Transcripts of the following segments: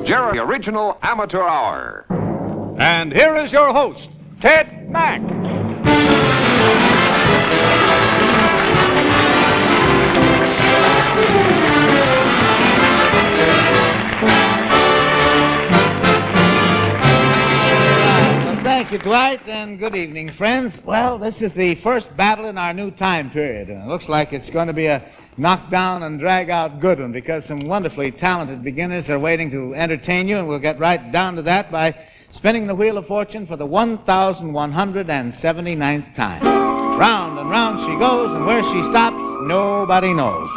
Jerry Original Amateur Hour. And here is your host, Ted Mack. Thank you, Dwight, and good evening, friends. Well, this is the first battle in our new time period, and it looks like it's going to be a knock-down and drag-out good one because some wonderfully talented beginners are waiting to entertain you, and we'll get right down to that by spinning the Wheel of Fortune for the 1,179th time. Round and round she goes, and where she stops, nobody knows.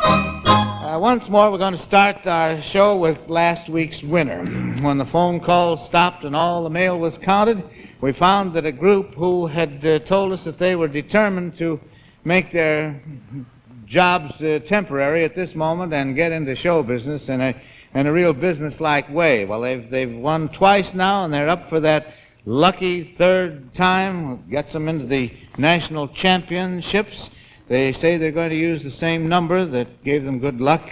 Once more, we're going to start our show with last week's winner. When the phone call stopped and all the mail was counted, we found that a group who had told us that they were determined to make their jobs temporary at this moment and get into show business in a real business-like way. Well, they've won twice now, and they're up for that lucky third time. Gets them into the national championships. They say they're going to use the same number that gave them good luck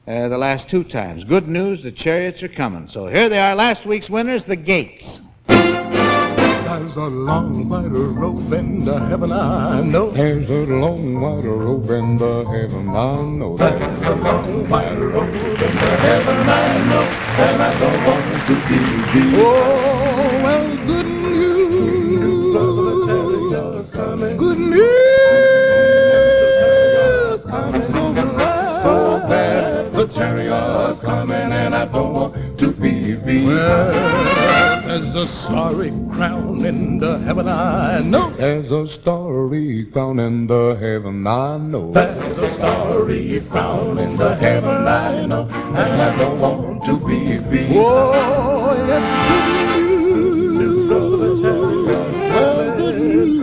the last two times. Good news, the chariots are coming. So here they are, last week's winners, the Gates. There's a long, wide road in the heaven I know. There's a long, wide road in the heaven I know. There's a long, wide road in the heaven I know. And I don't want to be. Oh, well, good news. Good news. I'm so glad. So glad the chariots coming, and I don't want to be. Well, there's a starry crown in the heaven I know. There's a starry crown in the heaven I know. There's a starry crown in the heaven I know. And I don't want to be. Oh, yes, good news. Well, good news.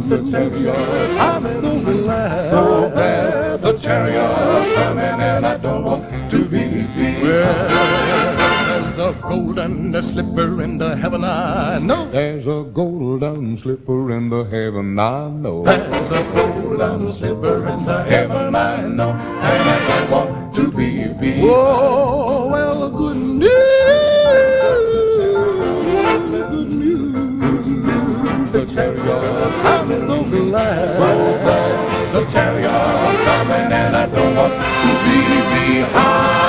The chariot, I'm so glad. So glad the chariot coming, and I don't want to be. Well, there's a golden slipper in the heaven I know. There's a golden slipper in the heaven I know. There's a golden slipper in the heaven I know. And I don't want to be. Oh, well, good news. Good news. The chariot, I'm so glad. So glad the chariot coming, and I don't want to be behind.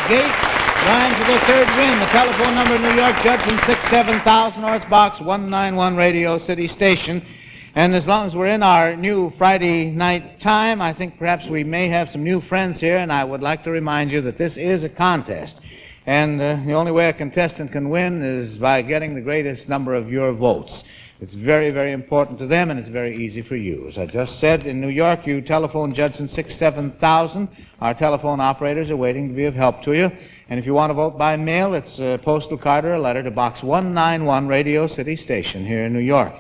Gates trying for their third win. The telephone number in New York, Judson 67000, North Box 191, Radio City Station. And as long as we're in our new Friday night time, I think perhaps we may have some new friends here, and I would like to remind you that this is a contest. And the only way a contestant can win is by getting the greatest number of your votes. It's very, very important to them, and it's very easy for you. As I just said, in New York, you telephone Judson 67000. Our telephone operators are waiting to be of help to you. And if you want to vote by mail, it's a postal card or a letter to Box 191, Radio City Station here in New York.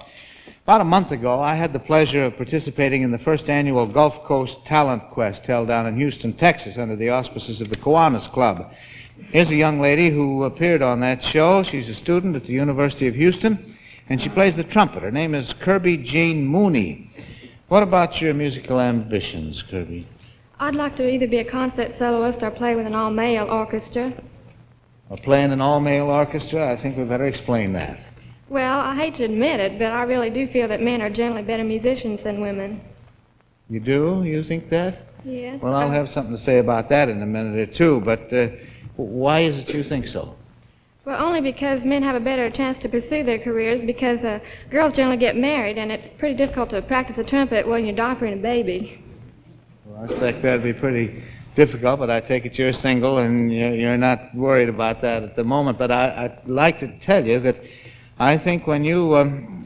About a month ago, I had the pleasure of participating in the first annual Gulf Coast Talent Quest held down in Houston, Texas, under the auspices of the Kiwanis Club. Here's a young lady who appeared on that show. She's a student at the University of Houston, and she plays the trumpet. Her name is Kirby Jean Mooney. What about your musical ambitions, Kirby? I'd like to either be a concert soloist or play with an all-male orchestra. Well, playing an all-male orchestra, I think we better explain that. Well, I hate to admit it, but I really do feel that men are generally better musicians than women. You do? You think that? Yes. Well, I'll have something to say about that in a minute or two, but why is it you think so? Well, only because men have a better chance to pursue their careers, because girls generally get married, and it's pretty difficult to practice the trumpet while you're diapering a baby. Well, I expect that'd be pretty difficult, but I take it you're single and you're not worried about that at the moment. But I'd like to tell you that I think when you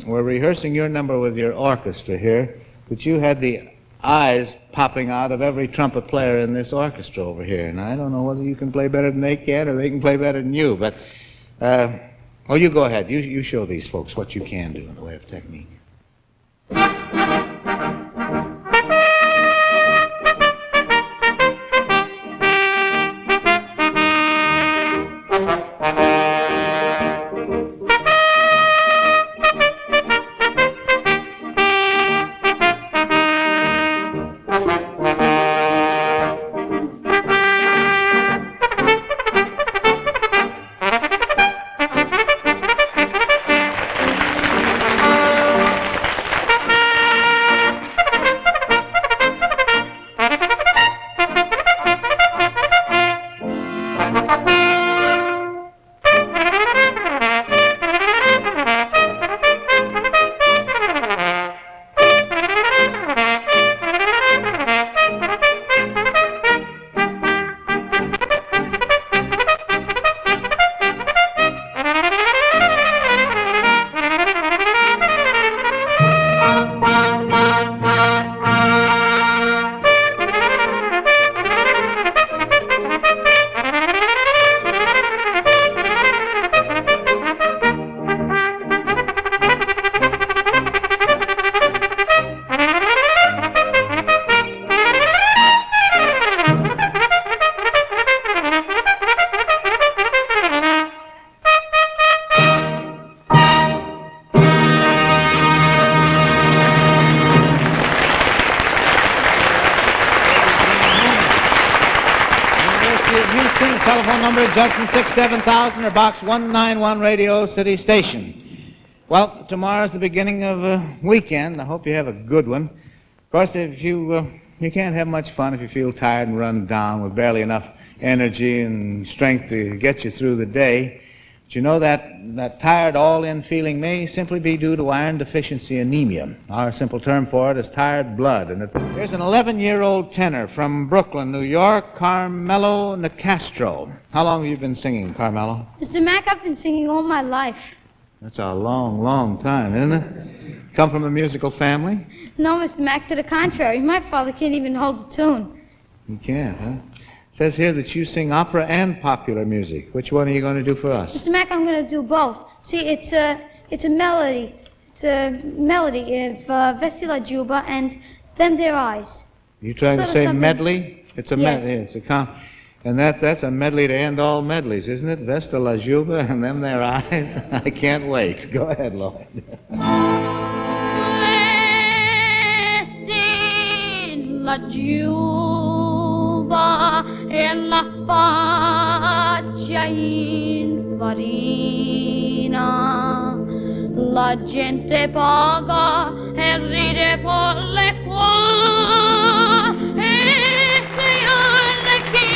were rehearsing your number with your orchestra here, that you had the eyes popping out of every trumpet player in this orchestra over here. And I don't know whether you can play better than they can or they can play better than you, but you go ahead. You show these folks what you can do in the way of technique. Telephone number, Judson 67000 or Box 191, Radio City Station. Well, tomorrow's the beginning of a weekend. I hope you have a good one. Of course, if you can't have much fun if you feel tired and run down with barely enough energy and strength to get you through the day. But you know that tired all-in feeling may simply be due to iron deficiency anemia. Our simple term for it is tired blood. And here's an 11-year-old tenor from Brooklyn, New York, Carmelo Nicastro. How long have you been singing, Carmelo? Mr. Mack, I've been singing all my life. That's a long, long time, isn't it? Come from a musical family? No, Mr. Mack, to the contrary. My father can't even hold a tune. You can't, huh? It says here that you sing opera and popular music. Which one are you going to do for us? Mr. Mack, I'm going to do both. See, it's a melody. It's a melody of Vesela Juba and Them Their Eyes. You trying to say medley? It's a Yes. medley. It's a and that's a medley to end all medleys, isn't it? Vesta la Juba and Them Their Eyes. I can't wait. Go ahead, Lloyd. La Juba e la faccia in farina, la gente paga e ride por le qua e se arrechi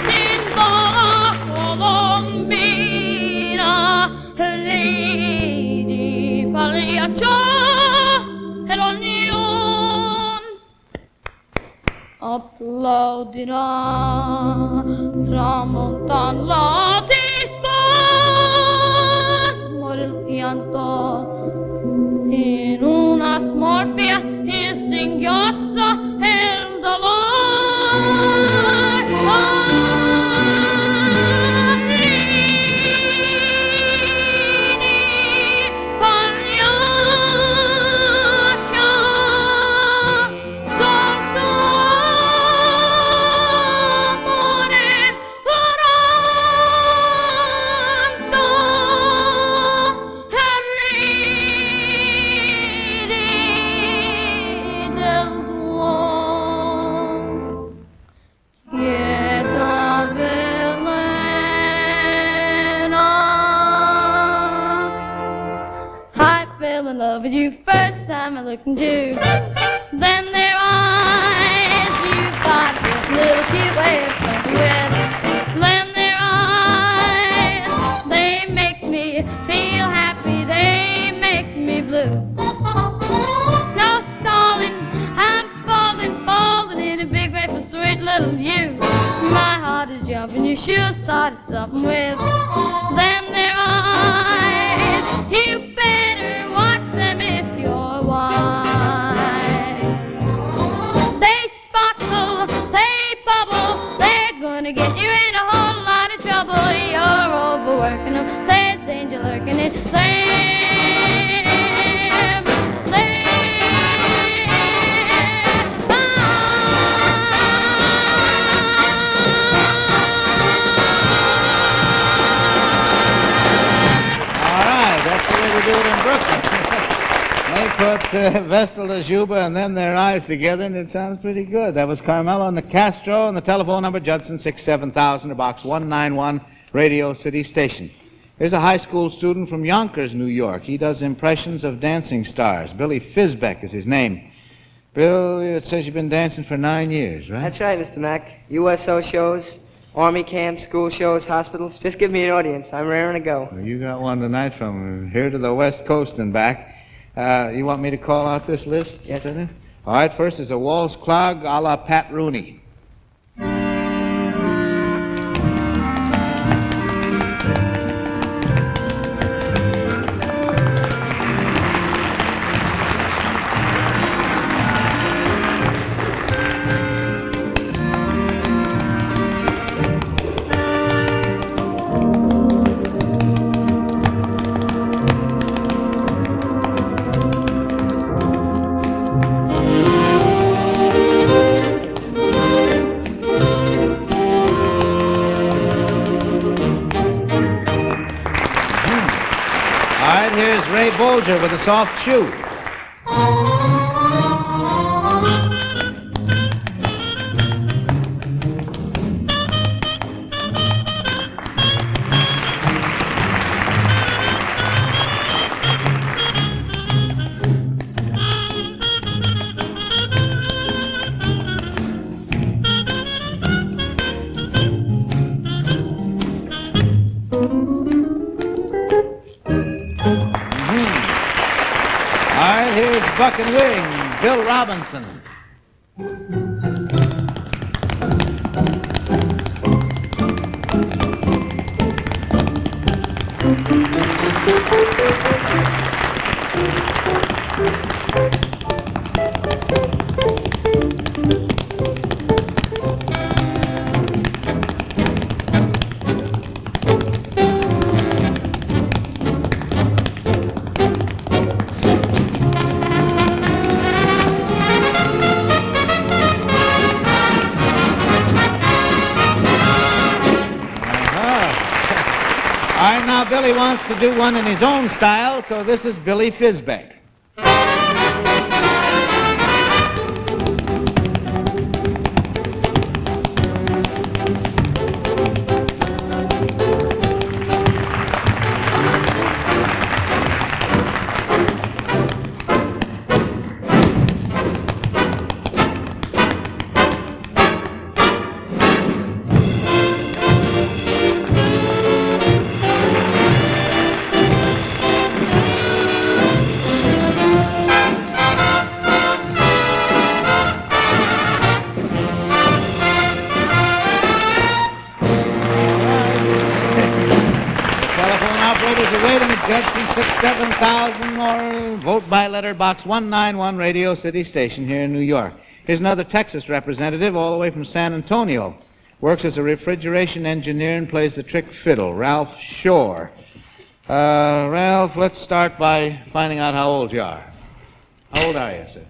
in la colombina, lady pagliaccia e l'ognuno applaudirà, tramontana di spasmo il pianto, in una smorfia in singhiozza il dolore. With you first time I looked into them their eyes. You've got this little cute way of talking with them their eyes. They make me feel happy, they make me blue. No stalling, I'm falling in a big way for sweet little you. My heart is jumping, you sure started something with them their eyes. You better watch them if you're wise. They sparkle, they bubble, they're gonna get you in a whole lot of trouble. You're overworking them, there's danger lurking in there. put Vestal to Juba and then their eyes together, and it sounds pretty good. That was Carmelo and the Castro, and the telephone number, Judson 67000, or Box 191, Radio City Station. Here's a high school student from Yonkers, New York. He does impressions of dancing stars. Billy Fizbeck is his name. Bill, it says you've been dancing for 9 years, right? That's right, Mr. Mack. USO shows, Army camps, school shows, hospitals. Just give me an audience. I'm raring to go. Well, you got one tonight from here to the West Coast and back. You want me to call out this list? Yes, sir. All right, first is a waltz clog a la Pat Rooney. Bolger with a soft shoe. Buck and Wing, Bill Robinson. Billy wants to do one in his own style, so this is Billy Fizbeck. Judson 67000 or vote by letter, Box 191, Radio City Station here in New York. Here's another Texas representative all the way from San Antonio. Works as a refrigeration engineer and plays the trick fiddle, Ralph Shore. Ralph, let's start by finding out how old you are. How old are you, sir?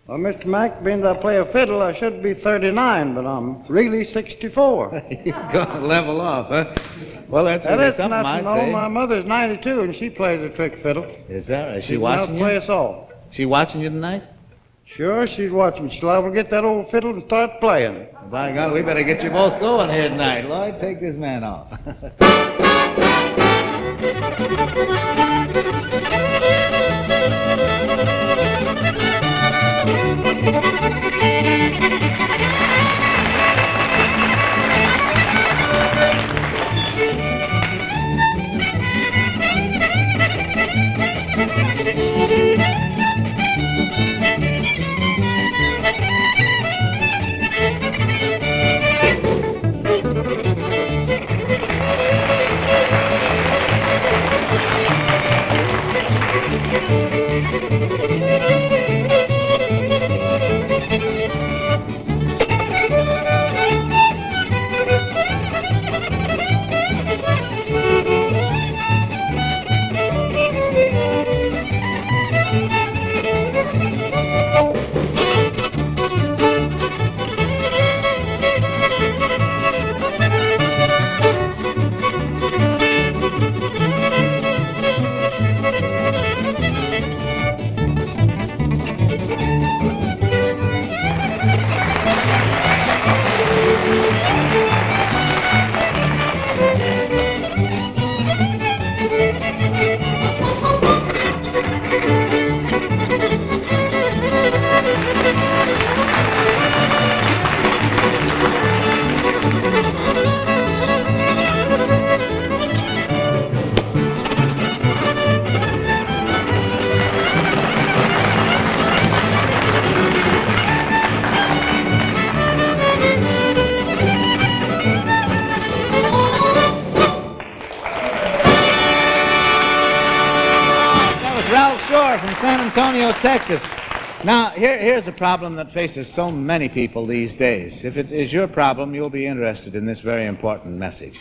Well, Mr. Mack, being that I play a fiddle, I should be 39, but I'm really 64. You're going to level off, huh? Well, that's That really is something, nothing. I'd say. My mother's 92, and she plays the trick fiddle. Is that right? Is she She's watching play you? us all. She watching you tonight? Sure, she's watching. She'll ever get that old fiddle and start playing. By God, we better get you both going here tonight. Lloyd, take this man off. Antonio, Texas. Now, here's a problem that faces so many people these days. If it is your problem, you'll be interested in this very important message.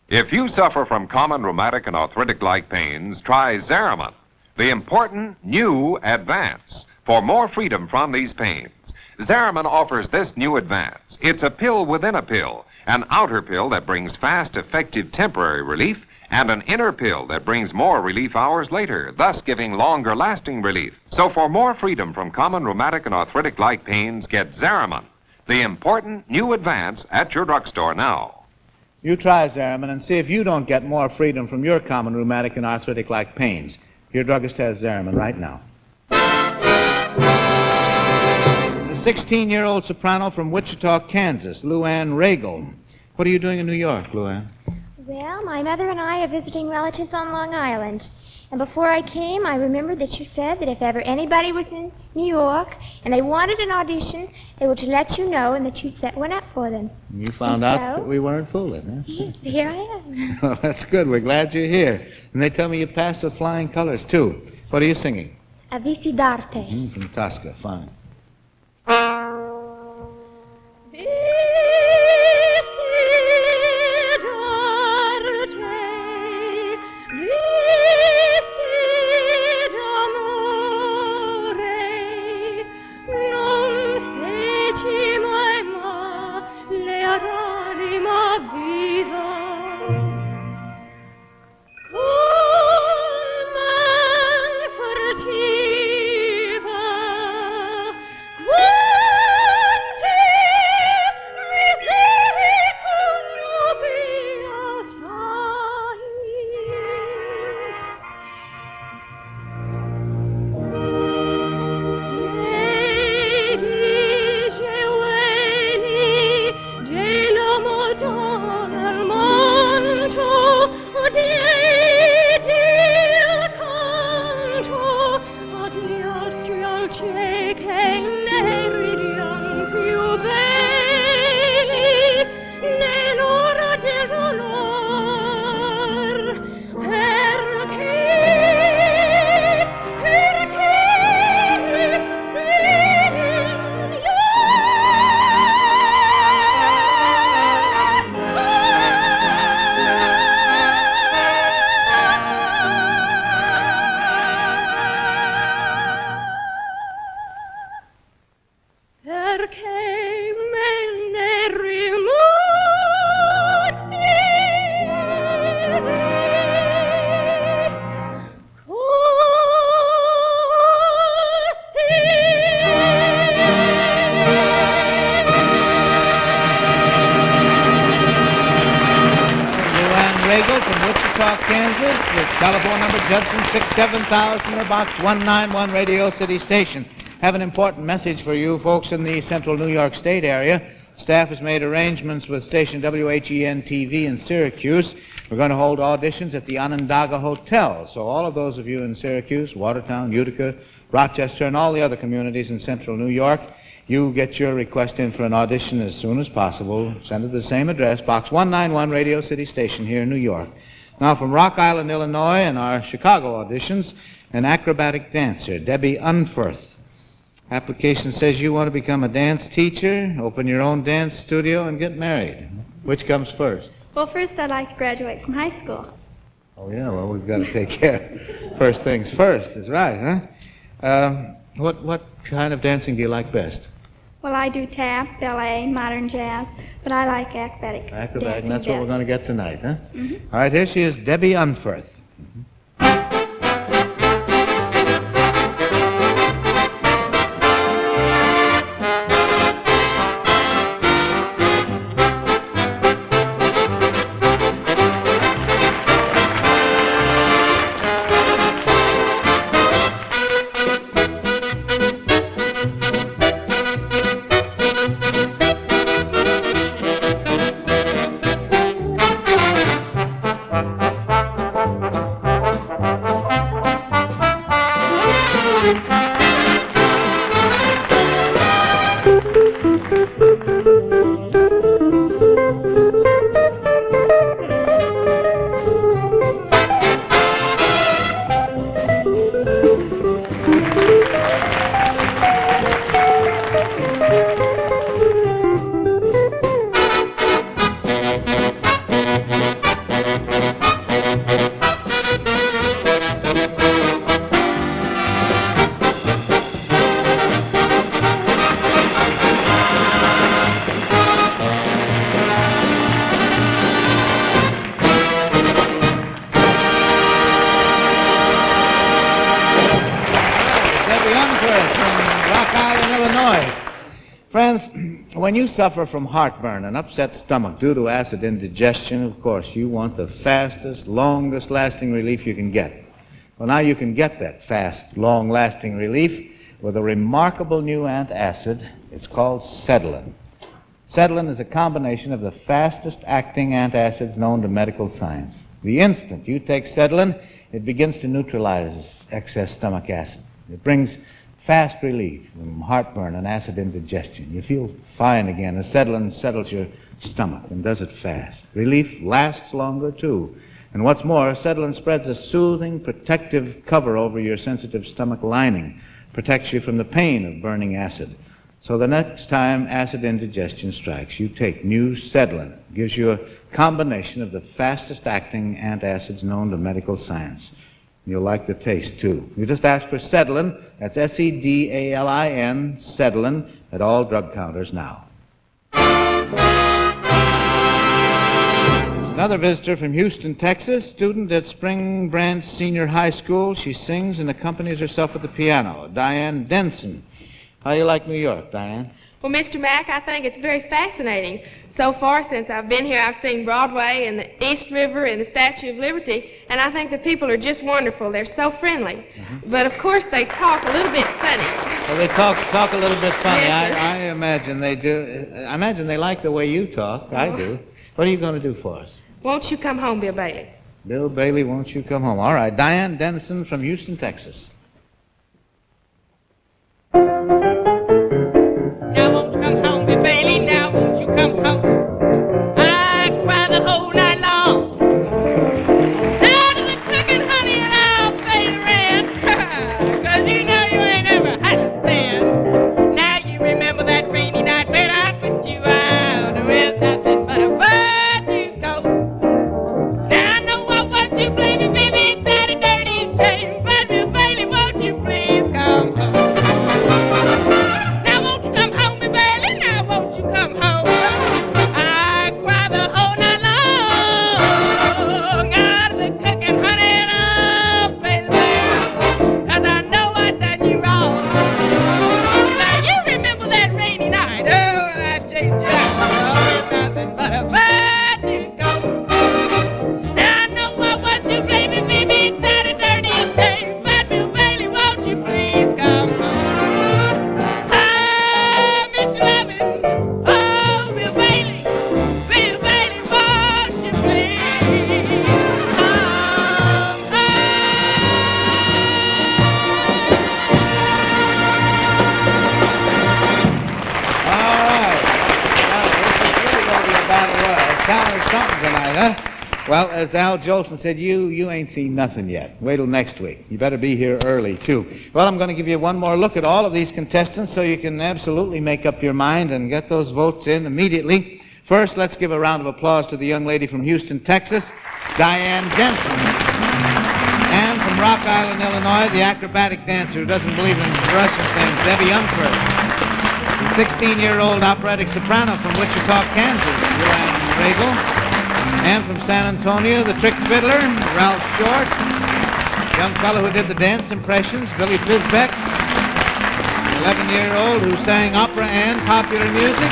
If you suffer from common rheumatic and arthritic-like pains, try Zariman, the important new advance for more freedom from these pains. Zariman offers this new advance. It's a pill within a pill, an outer pill that brings fast, effective temporary relief, and an inner pill that brings more relief hours later, thus giving longer-lasting relief. So for more freedom from common rheumatic and arthritic-like pains, get Zariman, the important new advance, at your drugstore now. You try Zariman and see if you don't get more freedom from your common rheumatic and arthritic-like pains. Your druggist has Zariman right now. The 16-year-old soprano from Wichita, Kansas, Luann Regal. What are you doing in New York, Luann? Well, my mother and I are visiting relatives on Long Island. And before I came, I remembered that you said that if ever anybody was in New York and they wanted an audition, they were to let you know and that you'd set one up for them. You found out that we weren't fooling, huh? Yes, here I am. Well, that's good. We're glad you're here. And they tell me you passed with flying colors, too. What are you singing? Avisi d'arte. From Tosca. Fine. Kansas, the telephone number Judson 67000 or box 191 Radio City Station. Have an important message for you folks in the central New York State area. Staff has made arrangements with station WHEN-TV in Syracuse. We're going to hold auditions at the Onondaga Hotel. So all of those of you in Syracuse, Watertown, Utica, Rochester, and all the other communities in central New York, you get your request in for an audition as soon as possible. Send it to the same address, box 191 Radio City Station here in New York. Now from Rock Island, Illinois, and our Chicago auditions, an acrobatic dancer, Debbie Unferth. Application says you want to become a dance teacher, open your own dance studio, and get married. Which comes first? Well, first I'd like to graduate from high school. Oh, yeah, well, we've got to take care. First things first is right, huh? What kind of dancing do you like best? Well, I do tap, ballet, modern jazz, but I like acrobatic. Acrobatic, and that's what we're going to get tonight, huh? Mm-hmm. All right, here she is, Debbie Unferth. Illinois. Friends, when you suffer from heartburn and upset stomach due to acid indigestion, of course, you want the fastest, longest-lasting relief you can get. Well, now you can get that fast, long-lasting relief with a remarkable new antacid. It's called Settling. Settling is a combination of the fastest-acting antacids known to medical science. The instant you take Settling, it begins to neutralize excess stomach acid. It brings fast relief from heartburn and acid indigestion. You feel fine again as Settling settles your stomach and does it fast. Relief lasts longer, too. And what's more, Settling spreads a soothing, protective cover over your sensitive stomach lining, protects you from the pain of burning acid. So the next time acid indigestion strikes, you take new Settling. It gives you a combination of the fastest-acting antacids known to medical science. You'll like the taste, too. You just ask for Settling, that's Sedalin, Settling, at all drug counters now. Another visitor from Houston, Texas, student at Spring Branch Senior High School. She sings and accompanies herself at the piano. Diane Denson. How you like New York, Diane? Well, Mr. Mack, I think it's very fascinating. So far since I've been here, I've seen Broadway and the East River and the Statue of Liberty, and I think the people are just wonderful. They're so friendly. But, of course, they talk a little bit funny. Well, they talk a little bit funny. Yes, sir. I imagine they do. I imagine they like the way you talk. I do. What are you going to do for us? Won't you come home, Bill Bailey? Bill Bailey, won't you come home? All right, Diane Denison from Houston, Texas. Now won't you come home, Bill Bailey? Now won't you come home? I cry the whole night long. Down to the cooking, honey, and I'll pay the rent. 'Cause you know you ain't ever had a cent. Now you remember that rainy night when I put you out with nothing but a bird to go. Now I know I want you blaming, baby, it's that a dirty shame. But Bill Bailey, won't you please come home? Well, as Al Jolson said, you ain't seen nothing yet. Wait till next week. You better be here early, too. Well, I'm going to give you one more look at all of these contestants so you can absolutely make up your mind and get those votes in immediately. First, let's give a round of applause to the young lady from Houston, Texas, Diane Jensen. And from Rock Island, Illinois, the acrobatic dancer who doesn't believe in Russian things, Debbie Umford. The 16-year-old operatic soprano from Wichita, Kansas, Joanne Rabel. And from San Antonio, the trick fiddler, Ralph Short. The young fellow who did the dance impressions, Billy Fisbeck. The 11-year-old who sang opera and popular music.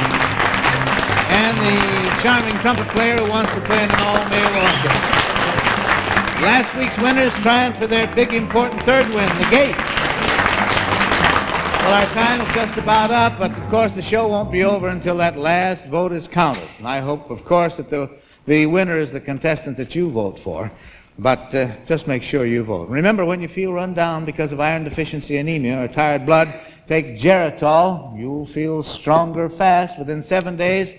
And the charming trumpet player who wants to play in an all-male orchestra. Last week's winners trying for their big, important third win, the Gates. Well, our time is just about up, but of course the show won't be over until that last vote is counted. And I hope, of course, that the winner is the contestant that you vote for. But just make sure you vote. Remember, when you feel run down because of iron deficiency anemia or tired blood, take Geritol. You'll feel stronger fast within 7 days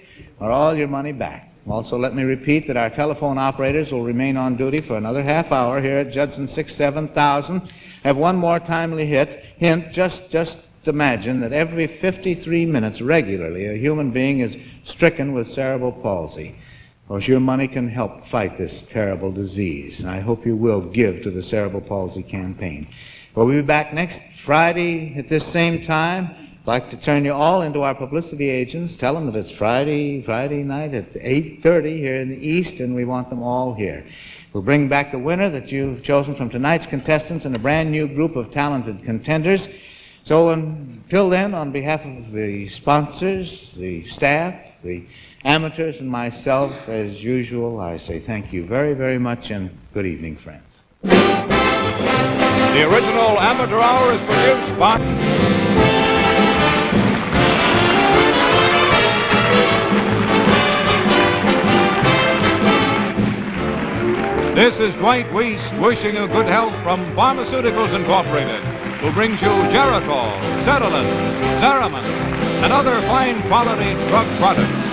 or all your money back. Also, let me repeat that our telephone operators will remain on duty for another half hour here at Judson 67000. Have one more timely hint. Just imagine that every 53 minutes regularly a human being is stricken with cerebral palsy. Of course, your money can help fight this terrible disease, and I hope you will give to the Cerebral Palsy Campaign. We'll be back next Friday at this same time. I'd like to turn you all into our publicity agents. Tell them that it's Friday night at 8:30 here in the East, and we want them all here. We'll bring back the winner that you've chosen from tonight's contestants and a brand new group of talented contenders. So until then, on behalf of the sponsors, the staff, the amateurs, and myself, as usual, I say thank you very, very much, and good evening, friends. The original Amateur Hour is produced by... This is Dwight Weiss wishing you good health from Pharmaceuticals Incorporated, who brings you Geritol, Cetylin, Zeramin, and other fine quality drug products.